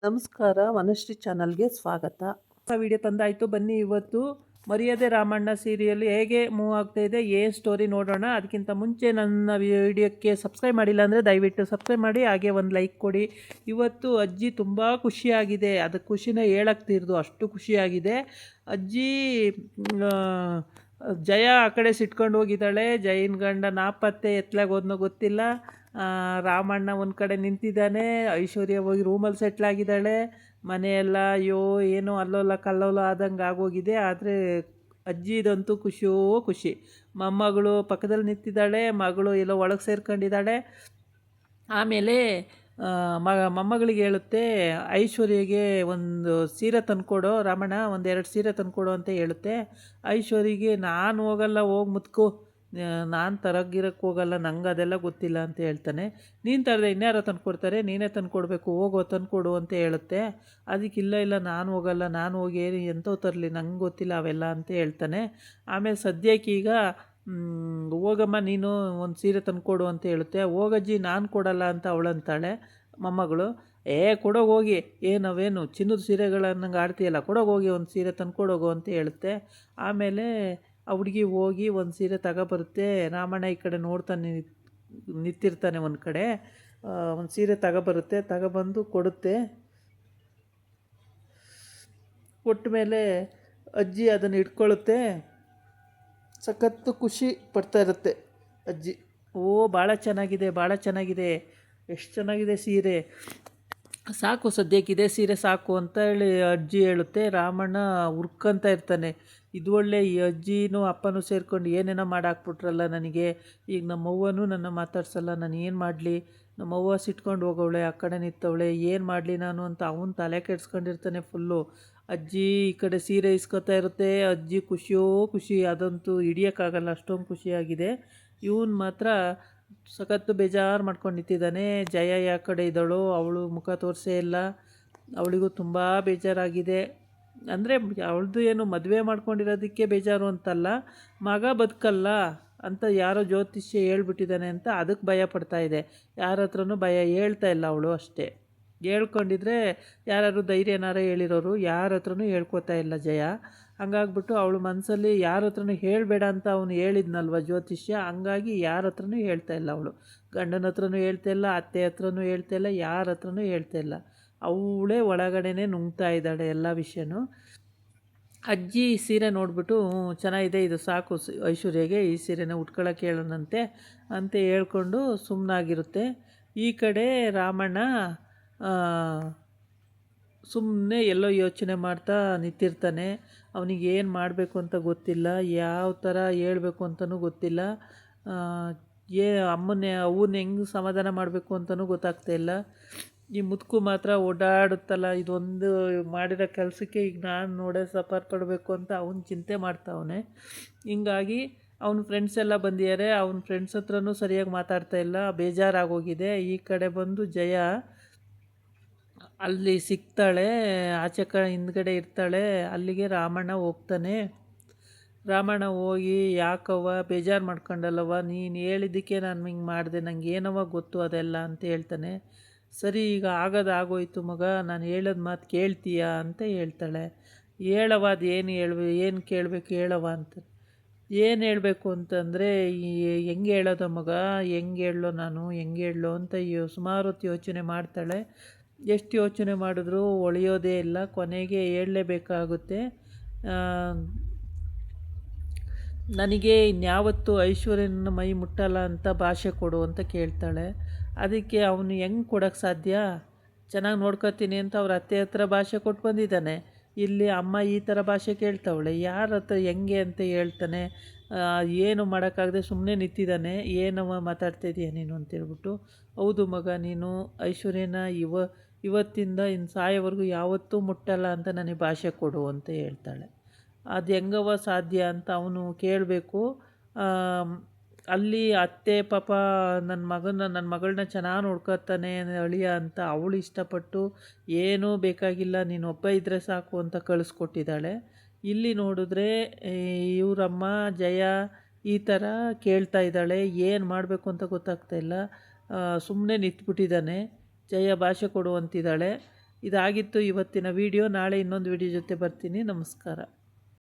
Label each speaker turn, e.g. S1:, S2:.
S1: ನಮಸ್ಕಾರ, ವನಶ್ರೀ ಚಾನಲ್ಗೆ ಸ್ವಾಗತ. ವಿಡಿಯೋ ತಂದಾಯಿತು. ಬನ್ನಿ ಇವತ್ತು ಮರ್ಯಾದೆ ರಾಮಣ್ಣ ಸೀರಿಯಲ್ ಹೇಗೆ ಮೂವ್ ಆಗ್ತಾ ಇದೆ, ಏನು ಸ್ಟೋರಿ ನೋಡೋಣ. ಅದಕ್ಕಿಂತ ಮುಂಚೆ ನನ್ನ ವಿಡಿಯೋಕ್ಕೆ ಸಬ್ಸ್ಕ್ರೈಬ್ ಮಾಡಿಲ್ಲ ಅಂದರೆ ದಯವಿಟ್ಟು ಸಬ್ಸ್ಕ್ರೈಬ್ ಮಾಡಿ, ಹಾಗೆ ಒಂದು ಲೈಕ್ ಕೊಡಿ. ಇವತ್ತು ಅಜ್ಜಿ ತುಂಬ ಖುಷಿಯಾಗಿದೆ, ಅದು ಖುಷಿನ ಹೇಳಕ್ತಿರ್ದು ಅಷ್ಟು ಖುಷಿಯಾಗಿದೆ. ಅಜ್ಜಿ ಜಯ ಆ ಕಡೆ ಸಿಟ್ಕೊಂಡು ಹೋಗಿದ್ದಾಳೆ. ಜಯನ ಗಂಡ ನಾಪತ್ತೆ, ಎತ್ಲಾಗ ಹೋದ್ನೋ ಗೊತ್ತಿಲ್ಲ. ರಾಮಣ್ಣ ಒಂದು ಕಡೆ ನಿಂತಿದ್ದಾನೆ. ಐಶ್ವರ್ಯ ಹೋಗಿ ರೂಮಲ್ಲಿ ಸೆಟ್ಲಾಗಿದ್ದಾಳೆ. ಮನೆಯೆಲ್ಲ ಅಯ್ಯೋ ಏನೋ ಅಲ್ಲೋಲ ಕಲ್ಲೋಲ ಆದಂಗೆ ಆಗೋಗಿದೆ. ಆದರೆ ಅಜ್ಜಿದಂತೂ ಖುಷಿಯೋ ಖುಷಿ. ಮೊಮ್ಮಗಳು ಪಕ್ಕದಲ್ಲಿ ನಿಂತಿದ್ದಾಳೆ, ಮಗಳು ಎಲ್ಲೋ ಒಳಗೆ ಸೇರ್ಕೊಂಡಿದ್ದಾಳೆ. ಆಮೇಲೆ ಮೊಮ್ಮಗಳಿಗೆ ಹೇಳುತ್ತೆ, ಐಶ್ವರ್ಯಗೆ ಒಂದು ಸೀರೆ ತಂದುಕೊಡೋ ರಾಮಣ್ಣ, ಒಂದೆರಡು ಸೀರೆ ತಂದುಕೊಡು ಅಂತ ಹೇಳುತ್ತೆ. ಐಶ್ವರ್ಯಗೆ ನಾನು ಹೋಗಲ್ಲ, ಹೋಗಿ ಮುತ್ಕೋ, ನಾನು ತರಗಿರಕ್ಕೆ ಹೋಗಲ್ಲ, ನಂಗೆ ಅದೆಲ್ಲ ಗೊತ್ತಿಲ್ಲ ಅಂತ ಹೇಳ್ತಾನೆ. ನೀನು ತರದೆ ಇನ್ಯಾರೋ ತಂದುಕೊಡ್ತಾರೆ, ನೀನೇ ತಂದುಕೊಡ್ಬೇಕು, ಹೋಗೋ ತಂದುಕೊಡು ಅಂತ ಹೇಳುತ್ತೆ. ಅದಕ್ಕಿಲ್ಲ ಇಲ್ಲ ನಾನು ಹೋಗಲ್ಲ, ನಾನು ಹೋಗಿ ಎಂಥವು ತರಲಿ, ನಂಗೆ ಗೊತ್ತಿಲ್ಲ ಅವೆಲ್ಲ ಅಂತ ಹೇಳ್ತಾನೆ. ಆಮೇಲೆ ಸದ್ಯಕ್ಕೀಗ ಹೋಗಮ್ಮ ನೀನು ಒಂದು ಸೀರೆ ತಂದುಕೊಡು ಅಂತ ಹೇಳುತ್ತೆ. ಹೋಗಜ್ಜಿ ನಾನು ಕೊಡಲ್ಲ ಅಂತ ಅವಳಂತಾಳೆ ಮೊಮ್ಮಗಳು. ಕೊಡೋಗಿ, ಏನವೇನು ಚಿನ್ನದ ಸೀರೆಗಳನ್ನಂಗೆ ಆಡ್ತೀಯಲ್ಲ, ಕೊಡೋಗಿ ಒಂದು ಸೀರೆ ತಂದುಕೊಡೋಗು ಅಂತ ಹೇಳುತ್ತೆ. ಆಮೇಲೆ ಆ ಹುಡುಗಿ ಹೋಗಿ ಒಂದು ಸೀರೆ ತಗೊಬರುತ್ತೆ. ರಾಮಣ್ಣ ಈ ಕಡೆ ನೋಡ್ತಾನೆ ನಿಂತಿರ್ತಾನೆ ಒಂದು ಕಡೆ. ಒಂದು ಸೀರೆ ತಗೊಬರುತ್ತೆ, ತಗೊಬಂದು ಕೊಡುತ್ತೆ. ಕೊಟ್ಟ ಮೇಲೆ ಅಜ್ಜಿ ಅದನ್ನು ಇಟ್ಕೊಳ್ಳುತ್ತೆ. ಸಖತ್ತು ಖುಷಿ ಪಡ್ತಾ ಇರುತ್ತೆ ಅಜ್ಜಿ. ಭಾಳ ಚೆನ್ನಾಗಿದೆ, ಭಾಳ ಚೆನ್ನಾಗಿದೆ, ಎಷ್ಟು ಚೆನ್ನಾಗಿದೆ ಸೀರೆ, ಸಾಕು ಸದ್ಯಕ್ಕಿದೆ ಸೀರೆ ಸಾಕು ಅಂತ ಹೇಳಿ ಅಜ್ಜಿ ಹೇಳುತ್ತೆ. ರಾಮಣ್ಣ ಹುರ್ಕಂತ ಇರ್ತಾನೆ. ಇದು ಒಳ್ಳೆ ಈ ಅಜ್ಜಿನೂ ಅಪ್ಪನೂ ಸೇರ್ಕೊಂಡು ಏನೇನೋ ಮಾಡಾಕ್ಬಿಟ್ರಲ್ಲ ನನಗೆ. ಈಗ ನಮ್ಮವ್ವನೂ ನನ್ನ ಮಾತಾಡ್ಸಲ್ಲ, ನಾನು ಏನು ಮಾಡಲಿ, ನಮ್ಮವ್ವ ಸಿಟ್ಕೊಂಡು ಹೋಗವಳೆ, ಆ ಕಡೆ ನಿಂತವಳೆ, ಏನು ಮಾಡಲಿ ನಾನು ಅಂತ ಅವನು ತಲೆ ಕೆಡ್ಸ್ಕೊಂಡಿರ್ತಾನೆ ಫುಲ್ಲು. ಅಜ್ಜಿ ಈ ಕಡೆ ಸೀರೆ ಇಸ್ಕೊತಾ ಇರುತ್ತೆ. ಅಜ್ಜಿ ಖುಷಿಯೋ ಖುಷಿ, ಅದಂತೂ ಹಿಡಿಯೋಕ್ಕಾಗಲ್ಲ, ಅಷ್ಟೊಂದು ಖುಷಿಯಾಗಿದೆ. ಇವನು ಮಾತ್ರ ಸಖತ್ತು ಬೇಜಾರು ಮಾಡ್ಕೊಂಡು ನಿಂತಿದ್ದಾನೆ. ಜಯ ಯಾ ಕಡೆ ಇದ್ದಳು, ಅವಳು ಮುಖ ತೋರಿಸೇ ಇಲ್ಲ. ಅವಳಿಗೂ ತುಂಬ ಬೇಜಾರಾಗಿದೆ. ಅಂದರೆ ಅವಳದು ಏನು ಮದುವೆ ಮಾಡ್ಕೊಂಡಿರೋದಕ್ಕೆ ಬೇಜಾರು ಅಂತಲ್ಲ, ಮಗ ಬದುಕಲ್ಲ ಅಂತ ಯಾರೋ ಜ್ಯೋತಿಷ್ಯ ಹೇಳ್ಬಿಟ್ಟಿದ್ದಾನೆ ಅಂತ ಅದಕ್ಕೆ ಭಯ ಪಡ್ತಾ ಇದೆ. ಯಾರ ಹತ್ರನೂ ಭಯ ಹೇಳ್ತಾ ಇಲ್ಲ ಅವಳು ಅಷ್ಟೇ. ಹೇಳ್ಕೊಂಡಿದ್ರೆ ಯಾರು ಧೈರ್ಯನಾರ ಹೇಳಿರೋರು, ಯಾರ ಹತ್ರನೂ ಹೇಳ್ಕೊತಾ ಇಲ್ಲ ಜಯ. ಹಂಗಾಗ್ಬಿಟ್ಟು ಅವಳು ಮನಸ್ಸಲ್ಲಿ ಯಾರ ಹತ್ರನೂ ಹೇಳಬೇಡ ಅಂತ ಅವನು ಹೇಳಿದ್ನಲ್ವ ಜ್ಯೋತಿಷ್ಯ, ಹಂಗಾಗಿ ಯಾರ ಹತ್ರನೂ ಹೇಳ್ತಾ ಇಲ್ಲ ಅವಳು. ಗಂಡನ ಹತ್ರನೂ ಹೇಳ್ತಾ ಇಲ್ಲ, ಅತ್ತೆ ಹತ್ರನೂ ಹೇಳ್ತಾ ಇಲ್ಲ, ಯಾರ ಹತ್ರನೂ ಹೇಳ್ತಾ ಇಲ್ಲ. ಅವಳೇ ಒಳಗಡೆನೇ ನುಂಗ್ತಾ ಇದ್ದಾಳೆ ಎಲ್ಲ ವಿಷಯನೂ. ಅಜ್ಜಿ ಸೀರೆ ನೋಡಿಬಿಟ್ಟು ಚೆನ್ನಾಗಿದೆ, ಇದು ಸಾಕು ಐಶ್ವರ್ಯಗೆ, ಈ ಸೀರೆನ ಉಟ್ಕೊಳ್ಳೋಕೆ ಹೇಳೋಣಂತೆ ಅಂತ ಹೇಳ್ಕೊಂಡು ಸುಮ್ಮನಾಗಿರುತ್ತೆ. ಈ ಕಡೆ ರಾಮಣ್ಣ ಸುಮ್ಮನೆ ಎಲ್ಲೋ ಯೋಚನೆ ಮಾಡ್ತಾ ನಿಂತಿರ್ತಾನೆ. ಅವನಿಗೆ ಏನು ಮಾಡಬೇಕು ಅಂತ ಗೊತ್ತಿಲ್ಲ, ಯಾವ ಥರ ಹೇಳ್ಬೇಕು ಅಂತಲೂ ಗೊತ್ತಿಲ್ಲ. ಅವನ್ನ ಹೆಂಗೆ ಸಮಾಧಾನ ಮಾಡಬೇಕು ಅಂತಲೂ ಗೊತ್ತಾಗ್ತಾ ಇಲ್ಲ. ಈ ಮುದುಕು ಮಾತ್ರ ಓಡಾಡುತ್ತಲ್ಲ, ಇದೊಂದು ಮಾಡಿರೋ ಕೆಲಸಕ್ಕೆ ಈಗ ನಾನು ನೋಡೇ ಸಫರ್ ಪಡಬೇಕು ಅಂತ ಅವನು ಚಿಂತೆ ಮಾಡ್ತಾವನೆ. ಹಿಂಗಾಗಿ ಅವನ ಫ್ರೆಂಡ್ಸ್ ಎಲ್ಲ ಬಂದಿದ್ದಾರೆ. ಅವನ ಫ್ರೆಂಡ್ಸ್ ಹತ್ರನೂ ಸರಿಯಾಗಿ ಮಾತಾಡ್ತಾ ಇಲ್ಲ, ಬೇಜಾರಾಗೋಗಿದೆ. ಈ ಕಡೆ ಬಂದು ಜಯ ಅಲ್ಲಿ ಸಿಗ್ತಾಳೆ, ಆಚೆ ಹಿಂದ್ಗಡೆ ಇರ್ತಾಳೆ. ಅಲ್ಲಿಗೆ ರಾಮಣ್ಣ ಹೋಗ್ತಾನೆ. ರಾಮಣ್ಣ ಹೋಗಿ, ಯಾಕವ್ವ ಬೇಜಾರು ಮಾಡ್ಕೊಂಡಲ್ಲವ್ವ, ನೀನು ಹೇಳಿದ್ದಕ್ಕೆ ನಾನು ಹಿಂಗೆ ಮಾಡಿದೆ, ನಂಗೆ ಏನವ್ವ ಗೊತ್ತು ಅದೆಲ್ಲ ಅಂತ ಹೇಳ್ತಾನೆ. ಸರಿ ಈಗ ಆಗೋಯ್ತು ಮಗ, ನಾನು ಹೇಳೋದು ಮಾತು ಕೇಳ್ತೀಯಾ ಅಂತ ಹೇಳ್ತಾಳೆ. ಹೇಳವ, ಅದು ಏನು ಕೇಳಬೇಕು ಹೇಳವ ಅಂತ. ಏನು ಹೇಳಬೇಕು ಅಂತಂದರೆ, ಹೆಂಗೆ ಹೇಳೋದು ಮಗ, ಹೆಂಗೆ ಹೇಳೋ ನಾನು, ಹೆಂಗೆ ಹೇಳೋ ಅಂತ ಸುಮಾರು ಹೊತ್ತು ಯೋಚನೆ ಮಾಡ್ತಾಳೆ. ಎಷ್ಟು ಯೋಚನೆ ಮಾಡಿದ್ರೂ ಒಳೆಯೋದೇ ಇಲ್ಲ. ಕೊನೆಗೆ ಹೇಳಲೇಬೇಕಾಗುತ್ತೆ. ನನಗೆ ಇನ್ಯಾವತ್ತೂ ಐಶ್ವರ್ಯನ ಮೈ ಮುಟ್ಟಲ್ಲ ಅಂತ ಭಾಷೆ ಕೊಡು ಅಂತ ಕೇಳ್ತಾಳೆ. ಅದಕ್ಕೆ ಅವನು ಹೆಂಗೆ ಕೊಡೋಕ್ಕೆ ಸಾಧ್ಯ, ಚೆನ್ನಾಗಿ ನೋಡ್ಕೊತೀನಿ ಅಂತ ಅವ್ರ ಅತ್ತೆ ಹತ್ರ ಭಾಷೆ ಕೊಟ್ಟು ಬಂದಿದ್ದಾನೆ. ಇಲ್ಲಿ ಅಮ್ಮ ಈ ಥರ ಭಾಷೆ ಕೇಳ್ತಾವಳೆ, ಯಾರ ಹತ್ರ ಹೆಂಗೆ ಅಂತ ಹೇಳ್ತಾನೆ. ಏನು ಮಾಡೋಕ್ಕಾಗದೆ ಸುಮ್ಮನೆ ನಿಂತಿದ್ದಾನೆ. ಏನವ ಮಾತಾಡ್ತಾಯಿದ್ದೀಯ ನೀನು ಅಂತೇಳ್ಬಿಟ್ಟು. ಹೌದು ಮಗ, ನೀನು ಐಶ್ವರ್ಯನ ಇವತ್ತಿಂದ ಇನ್ನು ಸಾಯೋವರೆಗೂ ಯಾವತ್ತೂ ಮುಟ್ಟಲ್ಲ ಅಂತ ನನಗೆ ಭಾಷೆ ಕೊಡು ಅಂತ ಹೇಳ್ತಾಳೆ. ಅದು ಹೆಂಗವ ಸಾಧ್ಯ ಅಂತ ಅವನು ಕೇಳಬೇಕು. ಅಲ್ಲಿ ಅತ್ತೆ ಪಾಪ ನನ್ನ ಮಗಳನ್ನ ಚೆನ್ನಾಗಿ ನೋಡ್ಕೊತಾನೆ ಅಳಿಯ ಅಂತ ಅವಳು ಇಷ್ಟಪಟ್ಟು, ಏನೂ ಬೇಕಾಗಿಲ್ಲ ನೀನು ಒಬ್ಬ ಇದ್ದರೆ ಸಾಕು ಅಂತ ಕಳಿಸ್ಕೊಟ್ಟಿದ್ದಾಳೆ. ಇಲ್ಲಿ ನೋಡಿದ್ರೆ ಇವರಮ್ಮ ಜಯ ಈ ಥರ ಕೇಳ್ತಾ ಇದ್ದಾಳೆ. ಏನು ಮಾಡಬೇಕು ಅಂತ ಗೊತ್ತಾಗ್ತಾ ಇಲ್ಲ. ಸುಮ್ಮನೆ ನಿಂತ್ಬಿಟ್ಟಿದ್ದಾನೆ. ಜಯ ಭಾಷೆ ಕೊಡು ಅಂತಿದ್ದಾಳೆ. ಇದಾಗಿತ್ತು ಇವತ್ತಿನ ವಿಡಿಯೋ. ನಾಳೆ ಇನ್ನೊಂದು ವಿಡಿಯೋ ಜೊತೆ ಬರ್ತೀನಿ. ನಮಸ್ಕಾರ.